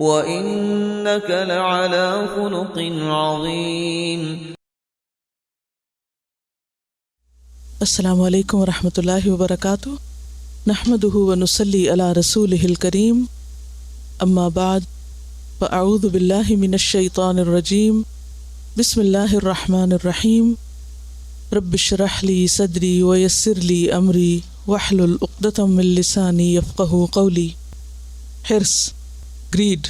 وَإِنَّكَ لَعَلَى خُلُقٍ عَظِيمٍ۔ السلام علیکم ورحمۃ اللہ وبرکاتہ، نحمدہ ونصلی علی رسولہ الکریم، اما بعد فاعوذ باللہ من الشیطان الرجیم، بسم اللہ الرحمن الرحیم، رب اشرح لی صدری ویسر لی امری واحلل عقدۃ من لسانی یفقہوا قولی۔ حرص، گریڈ۔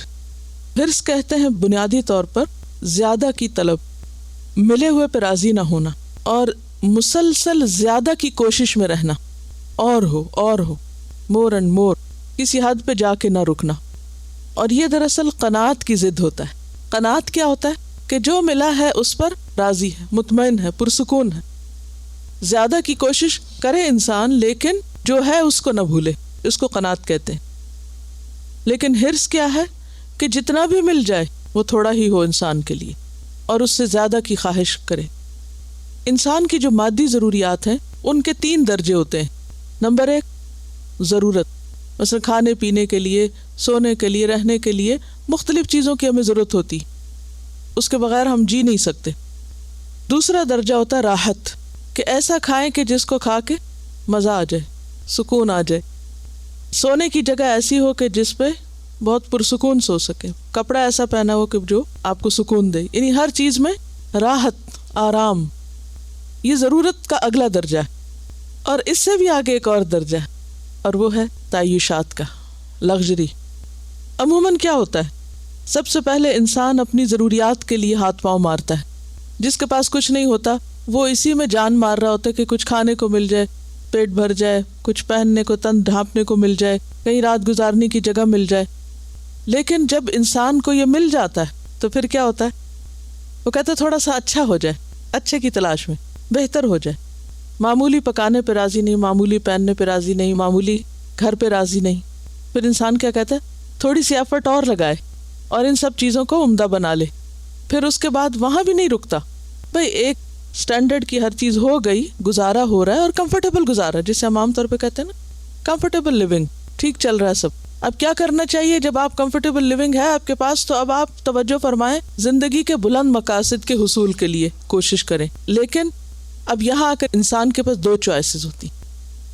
حرص کہتے ہیں بنیادی طور پر زیادہ کی طلب، ملے ہوئے پہ راضی نہ ہونا اور مسلسل زیادہ کی کوشش میں رہنا، اور ہو مور اینڈ مور، کسی حد پہ جا کے نہ رکنا۔ اور یہ دراصل قناعت کی ضد ہوتا ہے۔ قناعت کیا ہوتا ہے؟ کہ جو ملا ہے اس پر راضی ہے، مطمئن ہے، پرسکون ہے۔ زیادہ کی کوشش کرے انسان لیکن جو ہے اس کو نہ بھولے، اس کو قناعت کہتے ہیں۔ لیکن حرص کیا ہے؟ کہ جتنا بھی مل جائے وہ تھوڑا ہی ہو انسان کے لیے، اور اس سے زیادہ کی خواہش کرے۔ انسان کی جو مادی ضروریات ہیں ان کے 3 درجے ہوتے ہیں۔ نمبر 1 ضرورت، مثلا کھانے پینے کے لیے، سونے کے لیے، رہنے کے لیے مختلف چیزوں کی ہمیں ضرورت ہوتی، اس کے بغیر ہم جی نہیں سکتے۔ دوسرا درجہ ہوتا ہے راحت، کہ ایسا کھائیں کہ جس کو کھا کے مزہ آ جائے، سکون آ جائے۔ سونے کی جگہ ایسی ہو کہ جس پہ بہت پرسکون سو سکے، کپڑا ایسا پہنا ہو کہ جو آپ کو سکون دے، یعنی ہر چیز میں راحت، آرام۔ یہ ضرورت کا اگلا درجہ ہے۔ اور اس سے بھی آگے ایک اور درجہ ہے، اور وہ ہے تعیشات کا، لگژری۔ عموماً کیا ہوتا ہے؟ سب سے پہلے انسان اپنی ضروریات کے لیے ہاتھ پاؤں مارتا ہے۔ جس کے پاس کچھ نہیں ہوتا وہ اسی میں جان مار رہا ہوتا ہے کہ کچھ کھانے کو مل جائے، پیٹ بھر جائے، کچھ پہننے کو، تن ڈھانپنے کو مل جائے، کہیں رات گزارنے کی جگہ مل جائے۔ لیکن جب انسان کو یہ مل جاتا ہے تو پھر کیا ہوتا ہے؟ وہ کہتا ہے تھوڑا سا اچھا ہو جائے، اچھے کی تلاش میں، بہتر ہو جائے۔ معمولی پکانے پہ راضی نہیں، معمولی پہننے پہ راضی نہیں، معمولی گھر پہ راضی نہیں۔ پھر انسان کیا کہتا ہے؟ تھوڑی سی ایفرٹ اور لگائے اور ان سب چیزوں کو عمدہ بنا لے۔ پھر اس کے بعد وہاں بھی نہیں رکتا، بھئی ایک سٹینڈرڈ کی ہر چیز ہو گئی، گزارا ہو رہا ہے، اور کمفرٹیبل گزارا، جسے ہم عام طور پہ کہتے ہیں نا کمفرٹیبل لیونگ، ٹھیک چل رہا ہے سب۔ اب کیا کرنا چاہیے جب آپ کمفرٹیبل لیونگ ہے آپ کے پاس؟ تو اب آپ توجہ فرمائیں، زندگی کے بلند مقاصد کے حصول کے لیے کوشش کریں۔ لیکن اب یہاں آ کر انسان کے پاس 2 چوائسز ہوتی،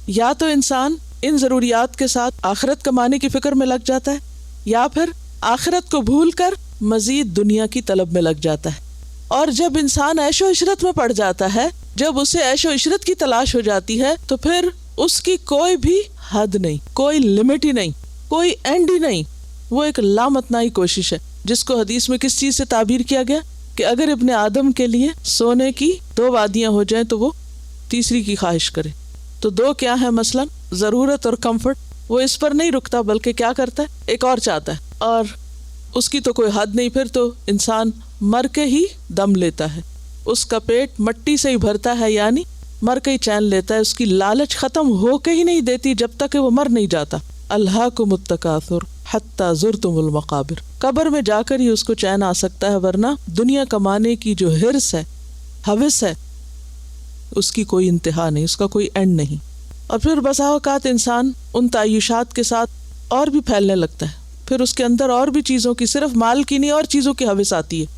یا تو انسان ان ضروریات کے ساتھ آخرت کمانے کی فکر میں لگ جاتا ہے، یا پھر آخرت کو بھول کر مزید دنیا کی طلب میں لگ جاتا ہے۔ اور جب انسان عیش و عشرت میں پڑ جاتا ہے، جب اسے عیش و عشرت کی تلاش ہو جاتی ہے، تو پھر اس کی کوئی بھی حد نہیں، کوئی لمٹ ہی نہیں، کوئی اینڈ ہی نہیں۔ وہ ایک لامتناہی کوشش ہے، جس کو حدیث میں کس چیز سے تعبیر کیا گیا کہ اگر ابن آدم کے لیے سونے کی 2 وادیاں ہو جائیں تو وہ تیسری کی خواہش کرے۔ تو 2 کیا ہے؟ مثلا ضرورت اور کمفرٹ۔ وہ اس پر نہیں رکتا بلکہ کیا کرتا ہے؟ ایک اور چاہتا ہے، اور اس کی تو کوئی حد نہیں۔ پھر تو انسان مر کے ہی دم لیتا ہے، اس کا پیٹ مٹی سے ہی بھرتا ہے، یعنی مر کے ہی چین لیتا ہے۔ اس کی لالچ ختم ہو کے ہی نہیں دیتی جب تک کہ وہ مر نہیں جاتا۔ الہاکم التکاثر حتی زرتم المقابر، قبر میں جا کر ہی اس کو چین آ سکتا ہے، ورنہ دنیا کمانے کی جو حرص ہے، ہوس ہے، اس کی کوئی انتہا نہیں، اس کا کوئی اینڈ نہیں۔ اور پھر بسا اوقات انسان ان تعیشات کے ساتھ اور بھی پھیلنے لگتا ہے، پھر اس کے اندر اور بھی چیزوں کی، صرف مال کی نہیں، اور چیزوں کی ہوس آتی ہے۔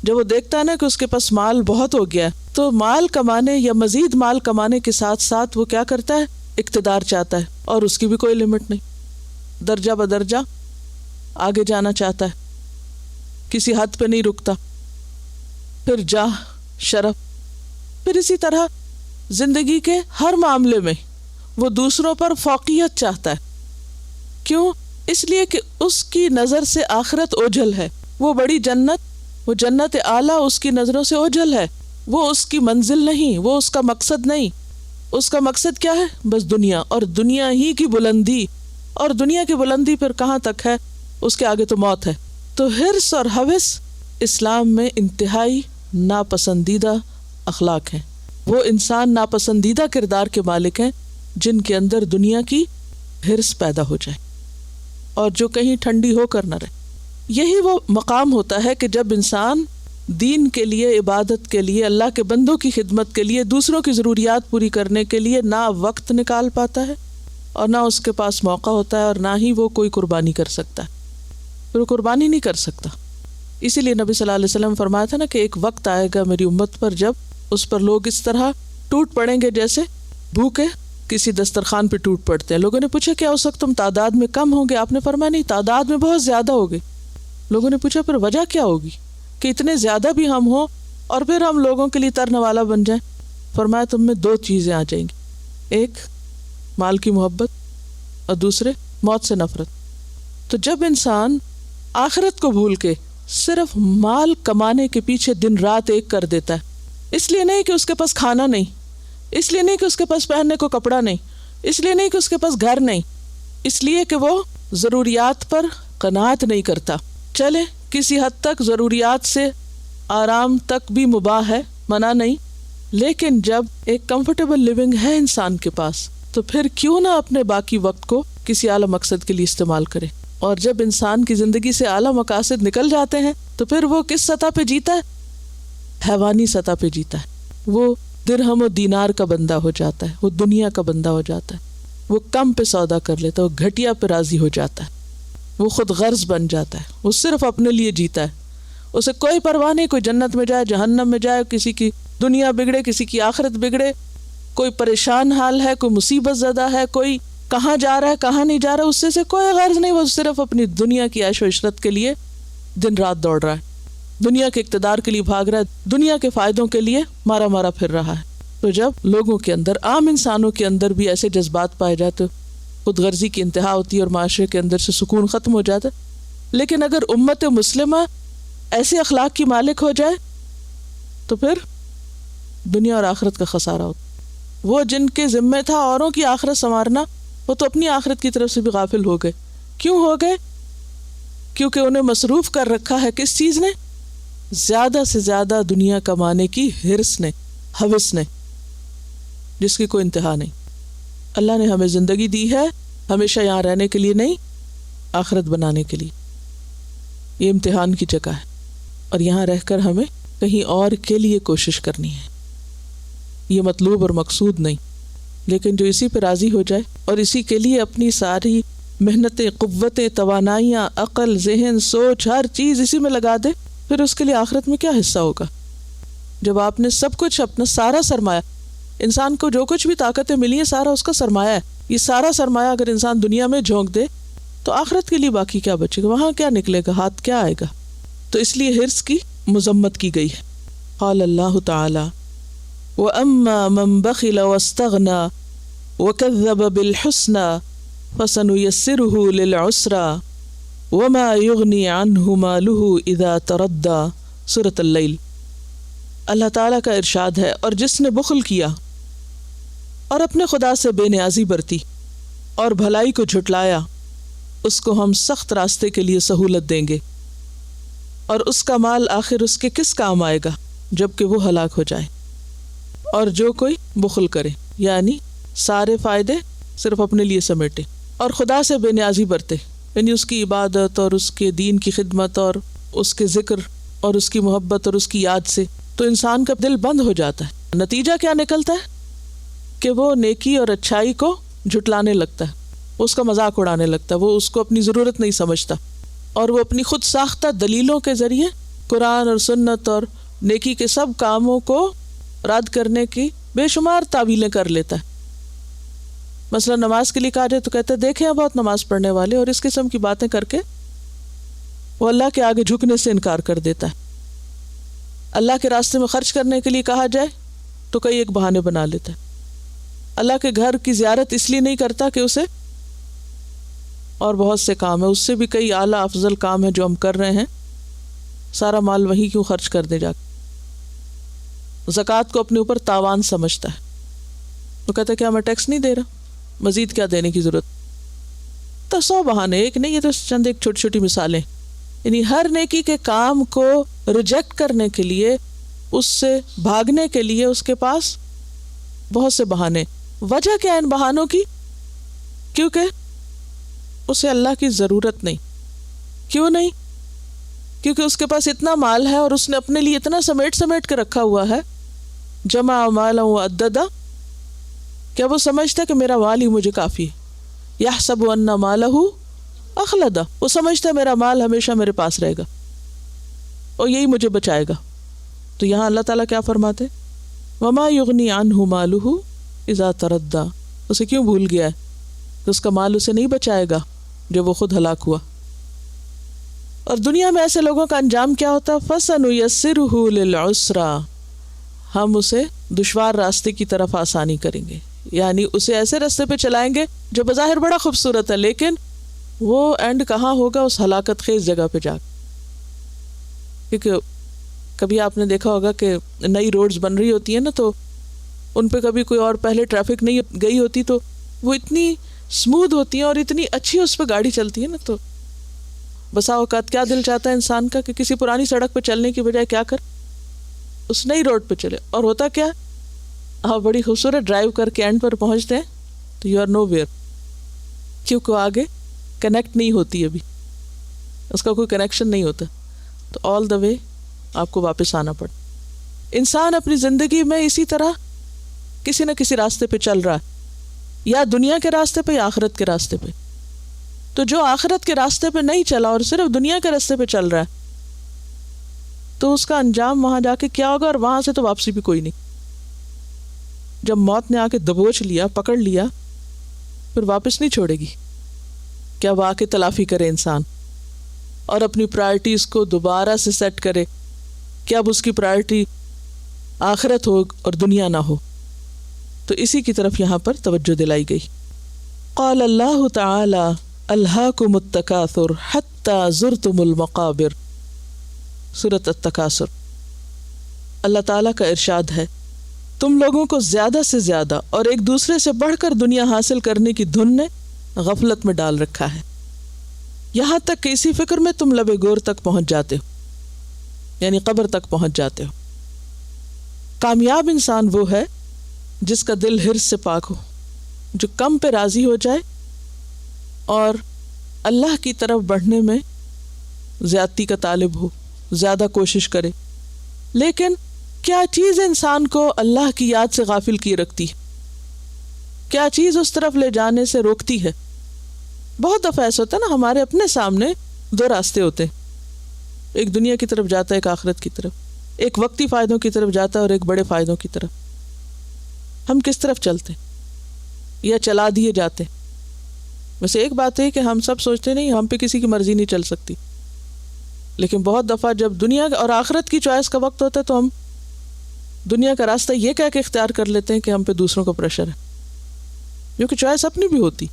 جب وہ دیکھتا ہے نا کہ اس کے پاس مال بہت ہو گیا ہے، تو مال کمانے یا مزید مال کمانے کے ساتھ ساتھ وہ کیا کرتا ہے؟ اقتدار چاہتا ہے، اور اس کی بھی کوئی لمٹ نہیں، درجہ بدرجہ آگے جانا چاہتا ہے، کسی حد پہ نہیں رکتا۔ پھر جاہ، شرف، پھر اسی طرح زندگی کے ہر معاملے میں وہ دوسروں پر فوقیت چاہتا ہے۔ کیوں؟ اس لیے کہ اس کی نظر سے آخرت اوجھل ہے، وہ بڑی جنت، وہ جنت اعلیٰ اس کی نظروں سے اوجھل ہے، وہ اس کی منزل نہیں، وہ اس کا مقصد نہیں۔ اس کا مقصد کیا ہے؟ بس دنیا، اور دنیا ہی کی بلندی، اور دنیا کی بلندی پھر کہاں تک ہے؟ اس کے آگے تو موت ہے۔ تو حرص اور ہوس اسلام میں انتہائی ناپسندیدہ اخلاق ہیں۔ وہ انسان ناپسندیدہ کردار کے مالک ہیں جن کے اندر دنیا کی حرص پیدا ہو جائے اور جو کہیں ٹھنڈی ہو کر نہ رہے۔ یہی وہ مقام ہوتا ہے کہ جب انسان دین کے لیے، عبادت کے لیے، اللہ کے بندوں کی خدمت کے لیے، دوسروں کی ضروریات پوری کرنے کے لیے نہ وقت نکال پاتا ہے اور نہ اس کے پاس موقع ہوتا ہے اور نہ ہی وہ کوئی قربانی کر سکتا ہے۔ پھر وہ قربانی نہیں کر سکتا. اسی لیے نبی صلی اللہ علیہ وسلم فرمایا تھا نا کہ ایک وقت آئے گا میری امت پر جب اس پر لوگ اس طرح ٹوٹ پڑیں گے جیسے بھوکے کسی دسترخوان پہ ٹوٹ پڑتے ہیں. لوگوں نے پوچھا کیا اس وقت تم تعداد میں کم ہوں گے؟ آپ نے فرمایا نہیں، تعداد میں بہت زیادہ ہوگے. لوگوں نے پوچھا پھر وجہ کیا ہوگی کہ اتنے زیادہ بھی ہم ہوں اور پھر ہم لوگوں کے لیے ترنے والا بن جائیں؟ فرمایا تم میں 2 چیزیں آ جائیں گی، ایک مال کی محبت اور دوسرے موت سے نفرت. تو جب انسان آخرت کو بھول کے صرف مال کمانے کے پیچھے دن رات ایک کر دیتا ہے، اس لیے نہیں کہ اس کے پاس کھانا نہیں، اس لیے نہیں کہ اس کے پاس پہننے کو کپڑا نہیں، اس لیے نہیں کہ اس کے پاس گھر نہیں، اس لیے کہ وہ ضروریات پر قناعت نہیں کرتا. چلے کسی حد تک ضروریات سے آرام تک بھی مباح ہے، منع نہیں، لیکن جب ایک کمفرٹیبل لیونگ ہے انسان کے پاس تو پھر کیوں نہ اپنے باقی وقت کو کسی اعلیٰ مقصد کے لیے استعمال کرے. اور جب انسان کی زندگی سے اعلیٰ مقاصد نکل جاتے ہیں تو پھر وہ کس سطح پہ جیتا ہے؟ حیوانی سطح پہ جیتا ہے. وہ درہم و دینار کا بندہ ہو جاتا ہے، وہ دنیا کا بندہ ہو جاتا ہے، وہ کم پہ سودا کر لیتا ہے، وہ گھٹیا پہ راضی ہو جاتا ہے، وہ خود غرض بن جاتا ہے، وہ صرف اپنے لیے جیتا ہے، اسے کوئی پرواہ نہیں کوئی جنت میں جائے جہنم میں جائے، کسی کی دنیا بگڑے کسی کی آخرت بگڑے، کوئی پریشان حال ہے، کوئی مصیبت زدہ ہے، کوئی کہاں جا رہا ہے کہاں نہیں جا رہا، اس سے کوئی غرض نہیں، وہ صرف اپنی دنیا کی عیش و عشرت کے لیے دن رات دوڑ رہا ہے، دنیا کے اقتدار کے لیے بھاگ رہا ہے، دنیا کے فائدوں کے لیے مارا مارا پھر رہا ہے. تو جب لوگوں کے اندر، عام انسانوں کے اندر بھی ایسے جذبات پائے جاتے، خود غرضی کی انتہا ہوتی ہے اور معاشرے کے اندر سے سکون ختم ہو جاتا. لیکن اگر امت مسلمہ ایسے اخلاق کی مالک ہو جائے تو پھر دنیا اور آخرت کا خسارہ ہوتا. وہ جن کے ذمہ تھا اوروں کی آخرت سنوارنا، وہ تو اپنی آخرت کی طرف سے بھی غافل ہو گئے. کیوں ہو گئے؟ کیونکہ انہیں مصروف کر رکھا ہے کس چیز نے؟ زیادہ سے زیادہ دنیا کمانے کی ہرس نے، ہوس نے، جس کی کوئی انتہا نہیں. اللہ نے ہمیں زندگی دی ہے ہمیشہ یہاں رہنے کے لیے نہیں، آخرت بنانے کے لیے. یہ امتحان کی جگہ ہے اور یہاں رہ کر ہمیں کہیں اور کے لیے کوشش کرنی ہے. یہ مطلوب اور مقصود نہیں، لیکن جو اسی پہ راضی ہو جائے اور اسی کے لیے اپنی ساری محنتیں، قوتیں، توانائیاں، عقل، ذہن، سوچ، ہر چیز اسی میں لگا دے، پھر اس کے لیے آخرت میں کیا حصہ ہوگا؟ جب آپ نے سب کچھ، اپنا سارا سرمایہ، انسان کو جو کچھ بھی طاقتیں ملی ہیں سارا اس کا سرمایہ ہے، یہ سارا سرمایہ اگر انسان دنیا میں جھونک دے تو آخرت کے لیے باقی کیا بچے گا؟ وہاں کیا نکلے گا؟ ہاتھ کیا آئے گا؟ تو اس لیے حرص کی مذمت کی گئی ہے. قال اللہ تعالی وَأَمَّا مَن بَخِلَ وَاسْتَغْنَى وَكَذَّبَ بِالْحُسْنَى فَسَنُيَسِّرُهُ لِلْعُسْرَى وَمَا يُغْنِي عَنْهُ مَالُهُ إِذَا تَرَدَّى. سورۃ اللیل. اللہ تعالیٰ کا ارشاد ہے، اور جس نے بخل کیا اور اپنے خدا سے بے نیازی برتی اور بھلائی کو جھٹلایا، اس کو ہم سخت راستے کے لیے سہولت دیں گے، اور اس کا مال آخر اس کے کس کام آئے گا جبکہ وہ ہلاک ہو جائے. اور جو کوئی بخل کرے، یعنی سارے فائدے صرف اپنے لیے سمیٹے اور خدا سے بے نیازی برتے، یعنی اس کی عبادت اور اس کے دین کی خدمت اور اس کے ذکر اور اس کی محبت اور اس کی یاد سے، تو انسان کا دل بند ہو جاتا ہے. نتیجہ کیا نکلتا ہے کہ وہ نیکی اور اچھائی کو جھٹلانے لگتا ہے، اس کا مذاق اڑانے لگتا ہے، وہ اس کو اپنی ضرورت نہیں سمجھتا، اور وہ اپنی خود ساختہ دلیلوں کے ذریعے قرآن اور سنت اور نیکی کے سب کاموں کو رد کرنے کی بے شمار تعویلیں کر لیتا ہے. مثلا نماز کے لیے کہا جائے تو کہتے ہیں دیکھیں بہت نماز پڑھنے والے، اور اس قسم کی باتیں کر کے وہ اللہ کے آگے جھکنے سے انکار کر دیتا ہے. اللہ کے راستے میں خرچ کرنے کے لیے کہا جائے تو کئی ایک بہانے بنا لیتا ہے. اللہ کے گھر کی زیارت اس لیے نہیں کرتا کہ اسے اور بہت سے کام ہیں، اس سے بھی کئی اعلیٰ افضل کام ہیں جو ہم کر رہے ہیں، سارا مال وہیں کیوں خرچ کر دے جا. زکوٰۃ کو اپنے اوپر تاوان سمجھتا ہے، وہ کہتا ہے کیا میں ٹیکس نہیں دے رہا، مزید کیا دینے کی ضرورت. تو 100 بہانے، ایک نہیں، یہ تو چند ایک چھوٹی چھوٹی مثالیں. یعنی ہر نیکی کے کام کو ریجیکٹ کرنے کے لیے، اس سے بھاگنے کے لیے اس کے پاس بہت سے بہانے. وجہ کیا ان بہانوں کی؟ کیونکہ اسے اللہ کی ضرورت نہیں. کیوں نہیں؟ کیونکہ اس کے پاس اتنا مال ہے اور اس نے اپنے لیے اتنا سمیٹ کے رکھا ہوا ہے، جمع مالا وعددا. کیا وہ سمجھتا کہ میرا مال ہی مجھے کافی ہے؟ یحسب ان مالہ اخلدہ، وہ سمجھتا ہے میرا مال ہمیشہ میرے پاس رہے گا اور یہی مجھے بچائے گا. تو یہاں اللہ تعالیٰ کیا فرماتے؟ وما یغنی عنہ مالہ اذا تردی، اسے کیوں بھول گیا ہے کہ اس کا مال اسے نہیں بچائے گا جب وہ خود ہلاک ہوا. اور دنیا میں ایسے لوگوں کا انجام کیا ہوتا ہے؟ فَسَنُيَسِّرُهُ لِلْعُسْرَىٰ، ہم اسے دشوار راستے کی طرف آسانی کریں گے، یعنی اسے ایسے راستے پہ چلائیں گے جو بظاہر بڑا خوبصورت ہے، لیکن وہ اینڈ کہاں ہوگا؟ اس ہلاکت خیز جگہ پہ جا. کیونکہ کبھی آپ نے دیکھا ہوگا کہ نئی روڈز بن رہی ہوتی ہیں نا، تو ان پہ کبھی کوئی اور پہلے ٹریفک نہیں گئی ہوتی، تو وہ اتنی اسموتھ ہوتی ہیں اور اتنی اچھی اس پہ گاڑی چلتی ہے نا. تو بسا اوقات کیا دل چاہتا ہے انسان کا کہ کسی پرانی سڑک پہ چلنے کی بجائے کیا کر اس نئی روڈ پہ چلے. اور ہوتا کیا، آپ بڑی خوبصورت ڈرائیو کر کے اینڈ پر پہنچتے ہیں تو یو آر نو ویئر، کیونکہ آگے کنیکٹ نہیں ہوتی، ابھی اس کا کوئی کنیکشن نہیں ہوتا، تو آل دا وے آپ کو واپس آنا پڑا. انسان اپنی زندگی میں اسی طرح کسی نہ کسی راستے پہ چل رہا ہے، یا دنیا کے راستے پہ یا آخرت کے راستے پہ. تو جو آخرت کے راستے پہ نہیں چلا اور صرف دنیا کے راستے پہ چل رہا ہے، تو اس کا انجام وہاں جا کے کیا ہوگا؟ اور وہاں سے تو واپسی بھی کوئی نہیں. جب موت نے آ کے دبوچ لیا، پکڑ لیا، پھر واپس نہیں چھوڑے گی. کیا وہ آ کے تلافی کرے انسان اور اپنی پرائرٹیز کو دوبارہ سے سیٹ کرے کہ اب اس کی پرائرٹی آخرت ہو اور دنیا نہ ہو. تو اسی کی طرف یہاں پر توجہ دلائی گئی. قال اللہ تعالی الہاکم التکاثر حتی زرتم المقابر، سورۃ التکاثر. اللہ تعالیٰ کا ارشاد ہے، تم لوگوں کو زیادہ سے زیادہ اور ایک دوسرے سے بڑھ کر دنیا حاصل کرنے کی دھن نے غفلت میں ڈال رکھا ہے، یہاں تک کہ اسی فکر میں تم لبے گور تک پہنچ جاتے ہو، یعنی قبر تک پہنچ جاتے ہو. کامیاب انسان وہ ہے جس کا دل حرص سے پاک ہو، جو کم پہ راضی ہو جائے اور اللہ کی طرف بڑھنے میں زیادتی کا طالب ہو، زیادہ کوشش کرے. لیکن کیا چیز انسان کو اللہ کی یاد سے غافل کیے رکھتی ہے؟ کیا چیز اس طرف لے جانے سے روکتی ہے؟ بہت دفعہ ایسا ہوتا ہے نا، ہمارے اپنے سامنے دو راستے ہوتے ہیں، ایک دنیا کی طرف جاتا ہے، ایک آخرت کی طرف، ایک وقتی فائدوں کی طرف جاتا ہے اور ایک بڑے فائدوں کی طرف. ہم کس طرف چلتے یا چلا دیے جاتے؟ ویسے ایک بات ہے کہ ہم سب سوچتے نہیں، ہم پہ کسی کی مرضی نہیں چل سکتی، لیکن بہت دفعہ جب دنیا اور آخرت کی چوائس کا وقت ہوتا ہے تو ہم دنیا کا راستہ یہ کہہ کے اختیار کر لیتے ہیں کہ ہم پہ دوسروں کا پریشر ہے، جو کہ چوائس اپنی بھی ہوتی.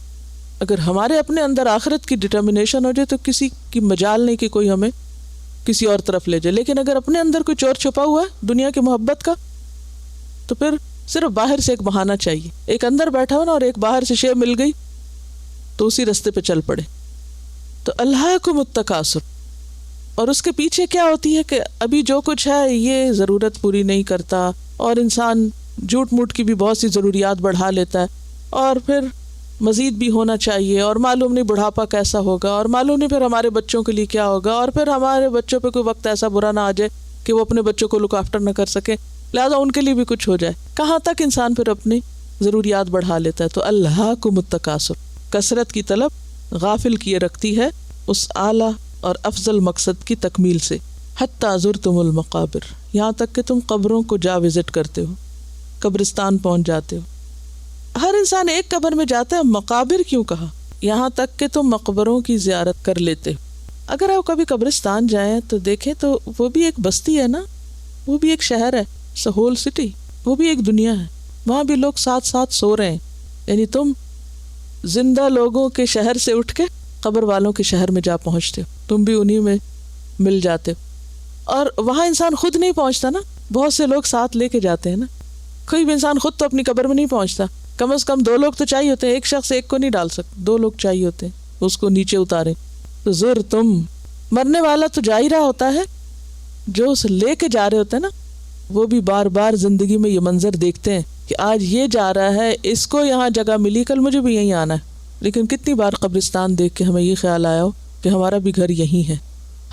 اگر ہمارے اپنے اندر آخرت کی ڈٹرمنیشن ہو جائے تو کسی کی مجال نہیں کہ کوئی ہمیں کسی اور طرف لے جائے. لیکن اگر اپنے اندر کوئی چور چھپا ہوا ہے دنیا کی محبت کا، تو پھر صرف باہر سے ایک بہانہ چاہیے، ایک اندر بیٹھا ہو نا اور ایک باہر سے شے مل گئی تو اسی راستے پہ چل پڑے. تو الہاکم التکاثر، اور اس کے پیچھے کیا ہوتی ہے کہ ابھی جو کچھ ہے یہ ضرورت پوری نہیں کرتا، اور انسان جھوٹ موٹ کی بھی بہت سی ضروریات بڑھا لیتا ہے، اور پھر مزید بھی ہونا چاہیے، اور معلوم نہیں بڑھاپا کیسا ہوگا، اور معلوم نہیں پھر ہمارے بچوں کے لیے کیا ہوگا، اور پھر ہمارے بچوں پہ کوئی وقت ایسا برا نہ آ جائے کہ وہ اپنے بچوں کو لک آفٹر نہ کر سکے، لہٰذا ان کے لیے بھی کچھ ہو جائے. کہاں تک انسان پھر اپنی ضروریات بڑھا لیتا ہے. تو الہاکم التکاثر، کثرت کی طلب غافل کیے رکھتی ہے اس اعلیٰ اور افضل مقصد کی تکمیل سے. حتی زرتم المقابر، یہاں تک کہ تم قبروں کو جا وزٹ کرتے ہو، قبرستان پہنچ جاتے ہو. ہر انسان ایک قبر میں جاتا ہے، مقابر کیوں کہا؟ یہاں تک کہ تم مقبروں کی زیارت کر لیتے ہو. اگر آپ کبھی قبرستان جائیں تو دیکھیں تو وہ بھی ایک بستی ہے نا، وہ بھی ایک شہر ہے، ہول سٹی، وہ بھی ایک دنیا ہے. وہاں بھی لوگ ساتھ ساتھ سو رہے ہیں، یعنی تم زندہ لوگوں کے شہر سے اٹھ کے قبر والوں کے شہر میں جا پہنچتے ہو، تم بھی انہی میں مل جاتے ہو. اور وہاں انسان خود نہیں پہنچتا نا، بہت سے لوگ ساتھ لے کے جاتے ہیں نا. کوئی بھی انسان خود تو اپنی قبر میں نہیں پہنچتا، کم از کم 2 لوگ تو چاہیے ہوتے ہیں، ایک شخص ایک کو نہیں ڈال سکتا، 2 لوگ چاہیے ہوتے ہیں اس کو نیچے اتارے. تو زر تم، مرنے والا تو جا ہی رہا ہوتا ہے، جو اسے لے کے جا رہے ہوتے ہیں نا وہ بھی بار بار زندگی میں یہ منظر دیکھتے ہیں کہ آج یہ جا رہا ہے، اس کو یہاں جگہ ملی، کل مجھے بھی یہیں آنا ہے. لیکن کتنی بار قبرستان دیکھ کے ہمیں یہ خیال آیا ہو کہ ہمارا بھی گھر یہی ہے.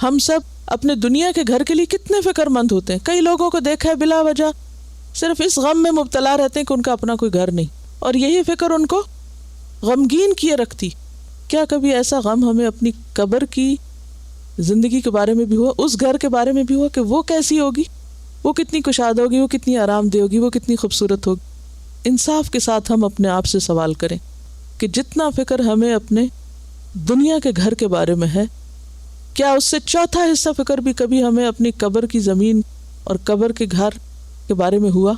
ہم سب اپنے دنیا کے گھر کے لیے کتنے فکر مند ہوتے ہیں. کئی لوگوں کو دیکھا ہے بلا وجہ صرف اس غم میں مبتلا رہتے ہیں کہ ان کا اپنا کوئی گھر نہیں، اور یہی فکر ان کو غمگین کیے رکھتی کیا کبھی ایسا غم ہمیں اپنی قبر کی زندگی کے بارے میں بھی ہوا، اس گھر کے بارے میں بھی ہوا کہ وہ کیسی ہوگی، وہ کتنی کشادہ ہوگی، وہ کتنی آرام دہ ہوگی، وہ کتنی خوبصورت ہوگی؟ انصاف کے ساتھ ہم اپنے آپ سے سوال کریں کہ جتنا فکر ہمیں اپنے دنیا کے گھر کے بارے میں ہے، کیا اس سے چوتھا حصہ فکر بھی کبھی ہمیں اپنی قبر کی زمین اور قبر کے گھر کے بارے میں ہوا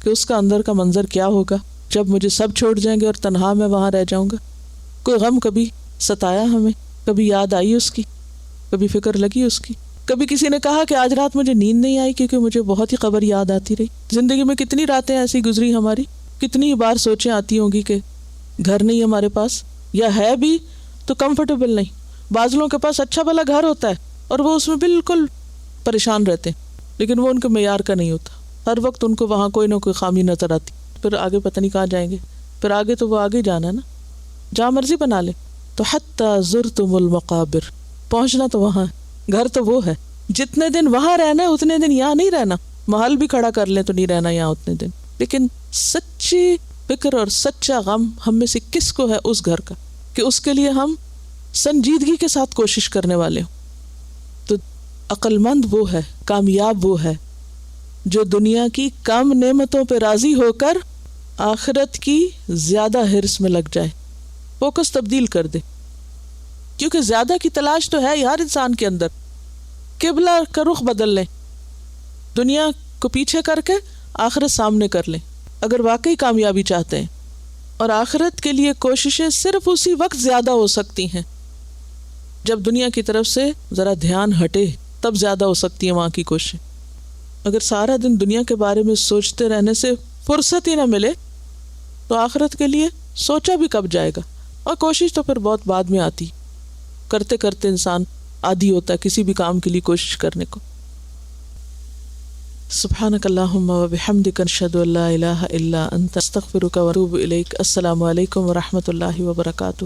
کہ اس کا اندر کا منظر کیا ہوگا جب مجھے سب چھوڑ جائیں گے اور تنہا میں وہاں رہ جاؤں گا؟ کوئی غم کبھی ستایا ہمیں؟ کبھی یاد آئی اس کی؟ کبھی فکر لگی اس کی؟ کبھی کسی نے کہا کہ آج رات مجھے نیند نہیں آئی کیونکہ مجھے بہت ہی قبر یاد آتی رہی؟ زندگی میں کتنی راتیں ایسی گزری ہماری، کتنی بار سوچیں آتی ہوں گی کہ گھر نہیں ہمارے پاس، یا ہے بھی تو کمفرٹیبل نہیں۔ بعض لوگوں کے پاس اچھا بھلا گھر ہوتا ہے اور وہ اس میں بالکل پریشان رہتے ہیں، لیکن وہ ان کے معیار کا نہیں ہوتا، ہر وقت ان کو وہاں کوئی نہ کوئی خامی نظر آتی، پھر آگے پتہ نہیں کہاں جائیں گے، پھر آگے تو وہ آگے جانا ہے نا، جہاں مرضی بنا لے۔ تو حتی زرتم المقابر، پہنچنا تو وہاں ہے، گھر تو وہ ہے، جتنے دن وہاں رہنا ہے اتنے دن یہاں نہیں رہنا، محل بھی کھڑا کر لیں تو نہیں رہنا یہاں اتنے دن۔ لیکن سچی فکر اور سچا غم ہم میں سے کس کو ہے اس گھر کا کہ اس کے لیے ہم سنجیدگی کے ساتھ کوشش کرنے والے ہوں؟ تو عقل مند وہ ہے، کامیاب وہ ہے جو دنیا کی کم نعمتوں پہ راضی ہو کر آخرت کی زیادہ حرص میں لگ جائے، فوکس تبدیل کر دے، کیونکہ زیادہ کی تلاش تو ہے ہر انسان کے اندر۔ قبلہ کا رخ بدل لیں، دنیا کو پیچھے کر کے آخرت سامنے کر لیں اگر واقعی کامیابی چاہتے ہیں، اور آخرت کے لیے کوششیں صرف اسی وقت زیادہ ہو سکتی ہیں جب دنیا کی طرف سے ذرا دھیان ہٹے، تب زیادہ ہو سکتی ہیں وہاں کی کوشش۔ اگر سارا دن دنیا کے بارے میں سوچتے رہنے سے فرصت ہی نہ ملے تو آخرت کے لیے سوچا بھی کب جائے گا، اور کوشش تو پھر بہت بعد میں آتی، کرتے کرتے انسان عادی ہوتا ہے کسی بھی کام کے لیے کوشش کرنے کو۔ سبحانک اللہم و بحمدک، اشہد ان لا الہ الا انت، استغفرک و اتوب الیک۔ السلام علیکم و رحمۃ اللہ وبرکاتہ۔